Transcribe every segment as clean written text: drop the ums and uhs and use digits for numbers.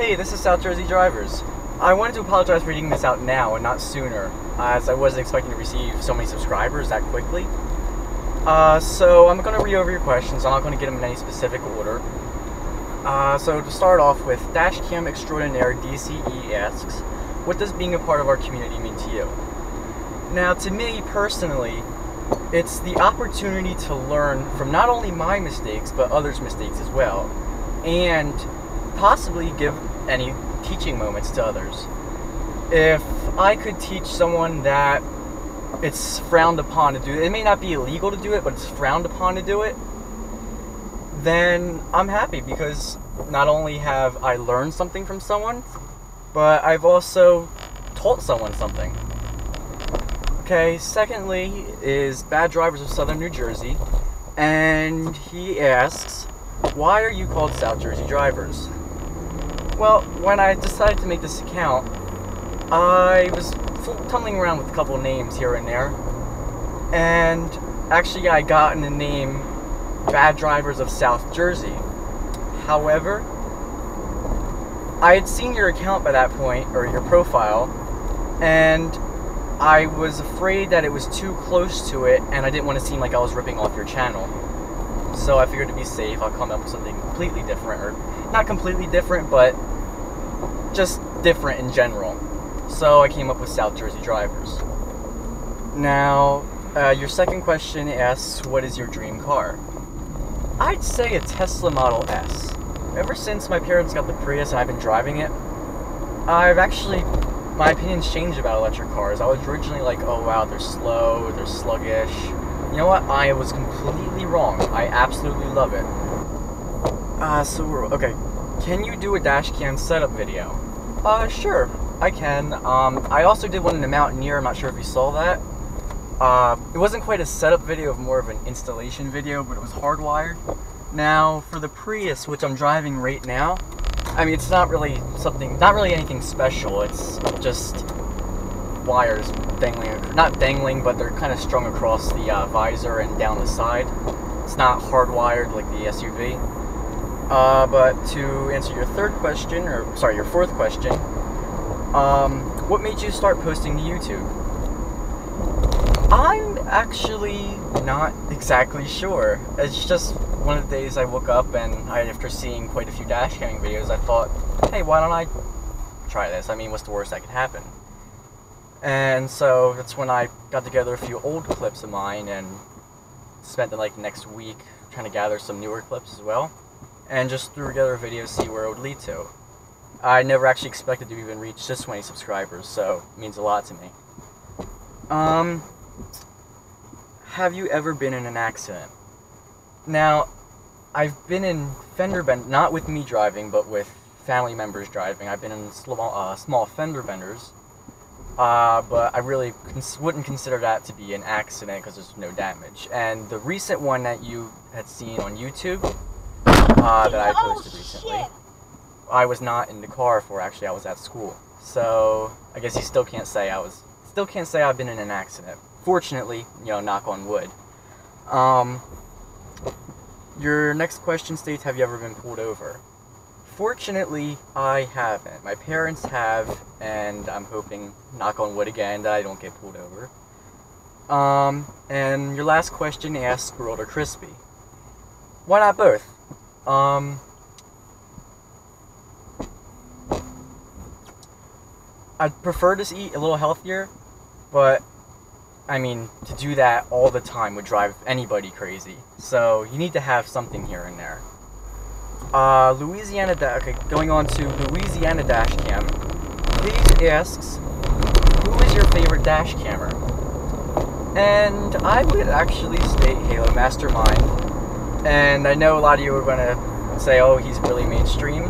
Hey, this is South Jersey Drivers. I wanted to apologize for reading this out now and not sooner, as I wasn't expecting to receive so many subscribers that quickly. So I'm going to read over your questions. I'm not going to get them in any specific order. So to start off with, Dashcam Extraordinaire DCE asks, what does being a part of our community mean to you? Now, to me personally, it's the opportunity to learn from not only my mistakes, but others' mistakes as well, and possibly give any teaching moments to others. If I could teach someone that it's frowned upon to do it, it may not be illegal to do it, but it's frowned upon to do it, then I'm happy, because not only have I learned something from someone, but I've also taught someone something. Okay, secondly is Bad Drivers of Southern New Jersey, and he asks, why are you called South Jersey Drivers? Well, when I decided to make this account, I was tumbling around with a couple names here and there, and actually I got in the name Bad Drivers of South Jersey. However, I had seen your account by that point, or your profile, and I was afraid that it was too close to it, and I didn't want to seem like I was ripping off your channel. So I figured to be safe, I'll come up with something completely different, or not completely different, but just different in general. So I came up with South Jersey Drivers. Now, your second question asks, what is your dream car? I'd say a Tesla Model S. Ever since my parents got the Prius and I've been driving it, my opinion's changed about electric cars. I was originally like, oh wow, they're slow, they're sluggish. You know what? I was completely wrong. I absolutely love it. Okay. Can you do a dashcam setup video? Sure, I can. I also did one in the Mountaineer. I'm not sure if you saw that. It wasn't quite a setup video, more of an installation video, but it was hardwired. Now, for the Prius, which I'm driving right now, I mean, it's not really anything special. It's just wires dangling, not dangling, but they're kind of strung across the visor and down the side. It's not hardwired like the SUV. But to answer your your fourth question, what made you start posting to YouTube? I'm actually not exactly sure. It's just one of the days I woke up and after seeing quite a few dashcamming videos, I thought, hey, why don't I try this? I mean, what's the worst that could happen? And so that's when I got together a few old clips of mine and spent the next week trying to gather some newer clips as well, and just threw together a video to see where it would lead to. I never actually expected to even reach this many subscribers, so it means a lot to me. Have you ever been in an accident? Now, I've been in fender bend, not with me driving, but with family members driving. I've been in small fender benders, but I really wouldn't consider that to be an accident because there's no damage. And the recent one that you had seen on YouTube, that I posted recently, I was not in the car for. Actually, I was at school. So I guess you still can't say I've been in an accident. Fortunately, knock on wood. Your next question states, have you ever been pulled over? Fortunately, I haven't. My parents have, and I'm hoping, knock on wood again, that I don't get pulled over. And your last question asks, grilled or crispy? Why not both? I'd prefer to eat a little healthier, but I mean, to do that all the time would drive anybody crazy. So you need to have something here and there. Going on to Louisiana Dashcam. Paige asks, who is your favorite dash cammer? And I would actually state Halo Mastermind. And I know a lot of you are going to say, oh, he's really mainstream.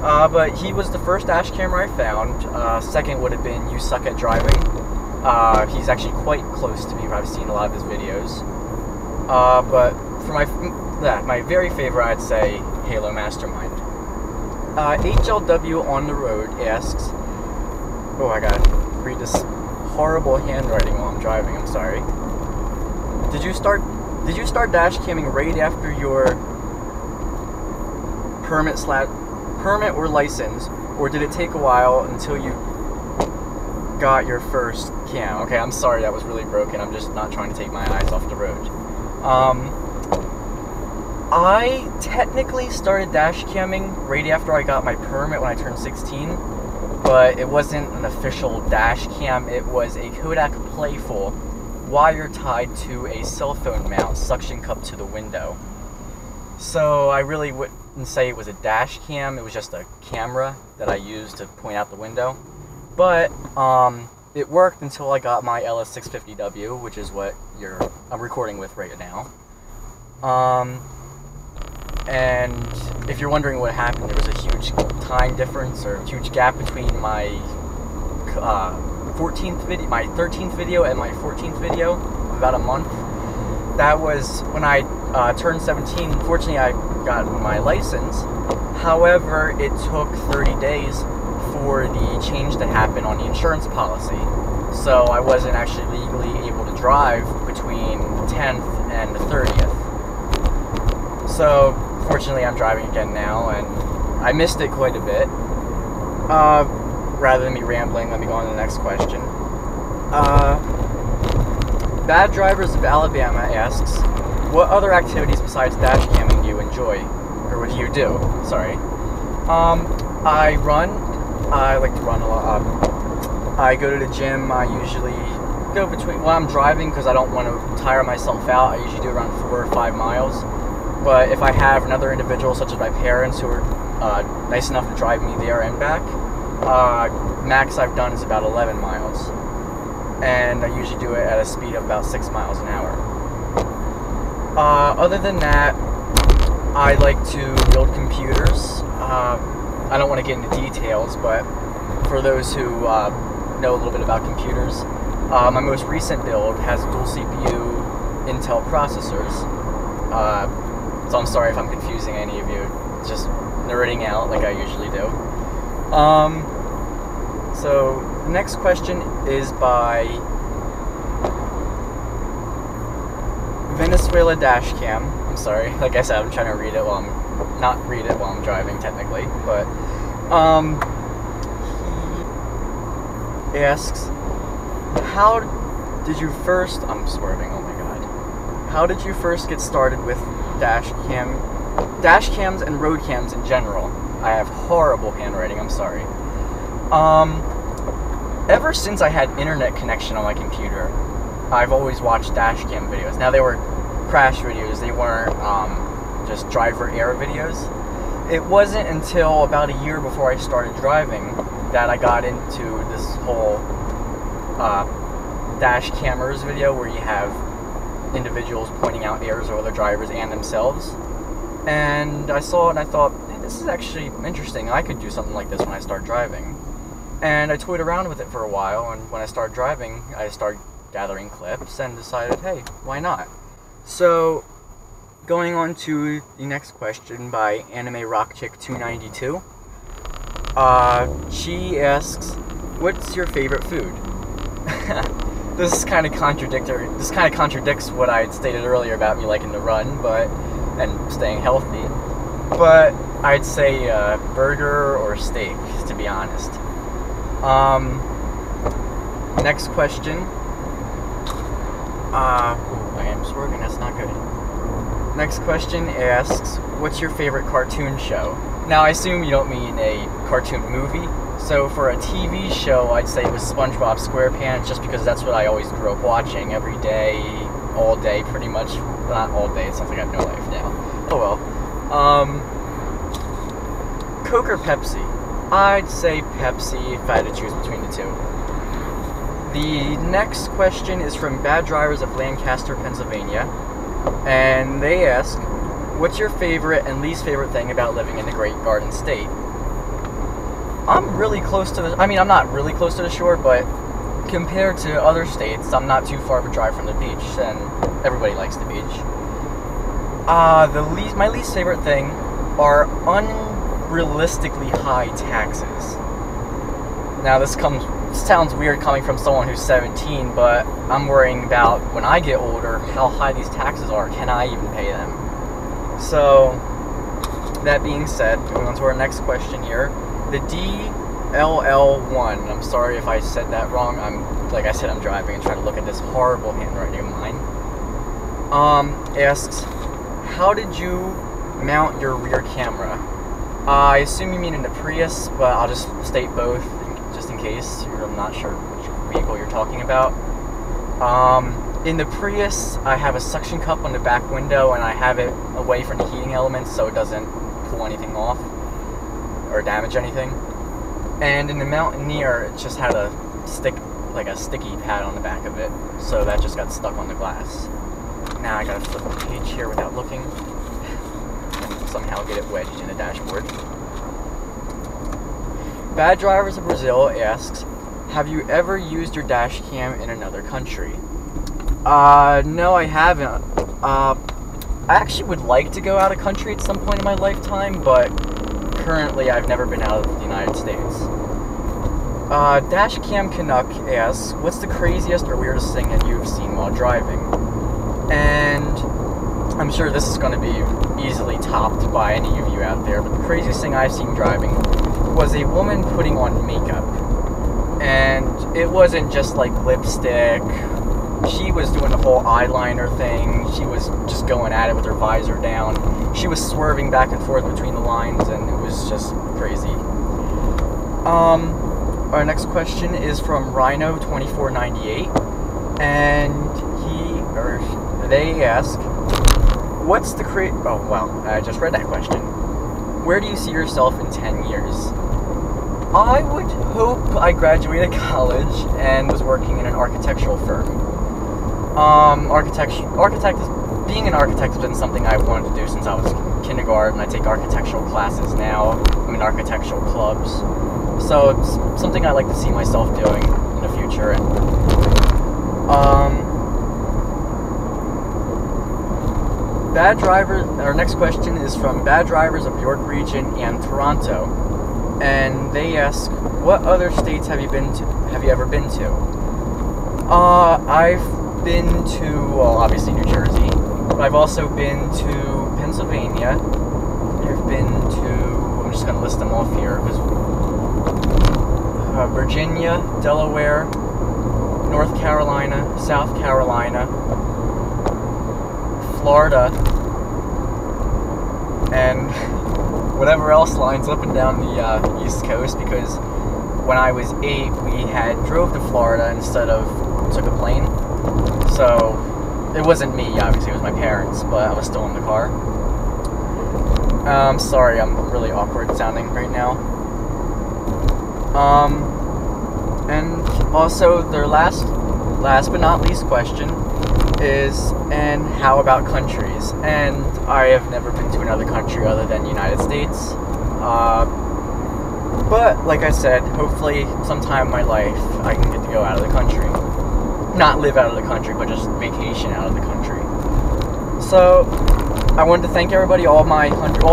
But he was the first dash camera I found. Second would have been You Suck at Driving. He's actually quite close to me. I've seen a lot of his videos. But for my very favorite, I'd say Halo Mastermind. HLW on the Road asks, oh, I gotta read this horrible handwriting while I'm driving. I'm sorry. Did you start dash camming right after your permit or license, or did it take a while until you got your first cam? Okay, I'm sorry, that was really broken. I'm just not trying to take my eyes off the road. I technically started dash camming right after I got my permit when I turned 16, but it wasn't an official dash cam. It was a Kodak Playful wire tied to a cell phone mount, suction cup to the window. So I really wouldn't say it was a dash cam. It was just a camera that I used to point out the window. But it worked until I got my LS650W, which is what I'm recording with right now. And if you're wondering what happened, there was a huge time difference or huge gap between my 13th video and my 14th video, about a month. That was when I turned 17. Fortunately, I got my license. However, it took 30 days for the change to happen on the insurance policy. So I wasn't actually legally able to drive between the 10th and the 30th. So fortunately, I'm driving again now, and I missed it quite a bit. Rather than me rambling, let me go on to the next question. Bad Drivers of Alabama asks, what other activities besides dash camming do you enjoy? Or what do you do? Sorry. I run. I like to run a lot. I go to the gym. I usually go while I'm driving, because I don't want to tire myself out. I usually do around 4 or 5 miles. But if I have another individual, such as my parents, who are nice enough to drive me there and back, max I've done is about 11 miles. And I usually do it at a speed of about 6 miles an hour. Other than that, I like to build computers. I don't want to get into details, but for those who know a little bit about computers, my most recent build has dual CPU Intel processors. So I'm sorry if I'm confusing any of you. It's just nerding out like I usually do. So next question is by Venezuela Dashcam. I'm sorry, like I said, I'm trying to read it while I'm driving technically, but he asks, how did you first? I'm swerving. Oh my god. How did you first get started with dash cams and road cams in general? I have horrible handwriting, I'm sorry. Ever since I had internet connection on my computer, I've always watched dash cam videos. Now, they were crash videos, they weren't just driver error videos. It wasn't until about a year before I started driving that I got into this whole dash cameras video, where you have individuals pointing out errors of other drivers and themselves. And I saw it and I thought, hey, this is actually interesting. I could do something like this when I start driving. And I toyed around with it for a while, and when I started driving, I started gathering clips and decided, hey, why not? So, going on to the next question by Anime Rock Chick 292. She asks, what's your favorite food? This kind of contradictory. This kind of contradicts what I had stated earlier about me liking to run, and staying healthy. But I'd say burger or steak, to be honest. Next question. I am swerving. That's not good. Next question asks, what's your favorite cartoon show? Now, I assume you don't mean a cartoon movie. So for a TV show, I'd say it was SpongeBob SquarePants, just because that's what I always grew up watching every day, all day, pretty much. Well, not all day, it sounds like I have no life now. Oh well. Coke or Pepsi? I'd say Pepsi if I had to choose between the two. The next question is from Bad Drivers of Lancaster, Pennsylvania, and they ask, what's your favorite and least favorite thing about living in the Great Garden State? I'm really close to the, I'm not really close to the shore, but compared to other states, I'm not too far of a drive from the beach, and everybody likes the beach. My least favorite thing are unrealistically high taxes. Now, this sounds weird coming from someone who's 17, but I'm worrying about when I get older, how high these taxes are. Can I even pay them? So, that being said, going on to our next question here. The DLL1, I'm sorry if I said that wrong. Like I said, I'm driving and trying to look at this horrible handwriting of mine. Asks, how did you mount your rear camera? I assume you mean in the Prius, but I'll just state both, just in case I'm not sure which vehicle you're talking about. In the Prius, I have a suction cup on the back window, and I have it away from the heating elements so it doesn't pull anything off or damage anything. And in the Mountaineer, it just had a sticky pad on the back of it, so that just got stuck on the glass. Now I gotta flip the page here without looking, and somehow get it wedged in the dashboard. Bad Drivers of Brazil asks, have you ever used your dash cam in another country? No, I haven't. I actually would like to go out of country at some point in my lifetime, but currently I've never been out of the United States. Dashcam Canuck asks, what's the craziest or weirdest thing that you've seen while driving? And I'm sure this is going to be easily topped by any of you out there, but the craziest thing I've seen driving was a woman putting on makeup. And it wasn't just like lipstick. She was doing the whole eyeliner thing. She was just going at it with her visor down. She was swerving back and forth between the lines, and it was just crazy. Our next question is from Rhino2498, and they ask, what's the oh wow, I just read that question. Where do you see yourself in 10 years? I would hope I graduated college and was working in an architectural firm. Being an architect has been something I wanted to do since I was in kindergarten. I take architectural classes now. I'm in architectural clubs. So it's something I like to see myself doing in the future. And, our next question is from Bad Drivers of York Region and Toronto. And they ask, what other states have you ever been to? I've been to, well, obviously New Jersey, but I've also been to Pennsylvania. I've been to, I'm just going to list them off here, because Virginia, Delaware, North Carolina, South Carolina, Florida, and whatever else lines up and down the East Coast, because when I was 8, we drove to Florida instead of took a plane. So it wasn't me, obviously, it was my parents, but I was still in the car. Sorry, I'm really awkward sounding right now. And also their last but not least question is, and how about countries? And I have never been to another country other than the United States. But like I said, hopefully sometime in my life I can get to go out of the country. Not live out of the country, but just vacation out of the country. So I wanted to thank everybody, all my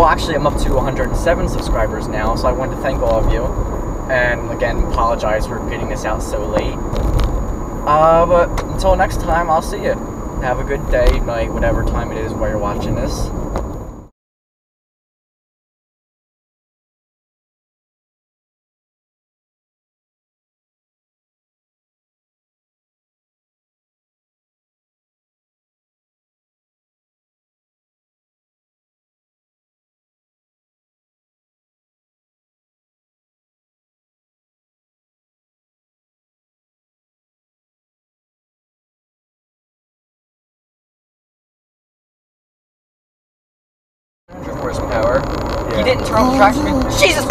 actually I'm up to 107 subscribers now, so I wanted to thank all of you. And again, apologize for getting this out so late. But until next time, I'll see you. Have a good day, night, whatever time it is while you're watching this. Horsepower. Yeah. He didn't turn on the traction. Jesus!